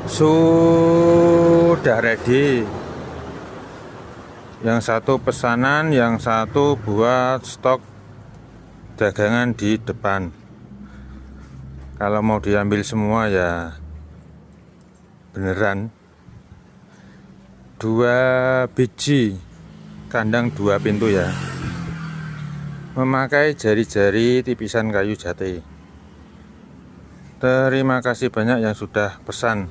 Sudah ready. Yang satu pesanan, yang satu buat stok dagangan di depan. Kalau mau diambil semua ya beneran 2 biji kandang 2 pintu ya, memakai jari-jari tipisan kayu jati. Terima kasih banyak yang sudah pesan.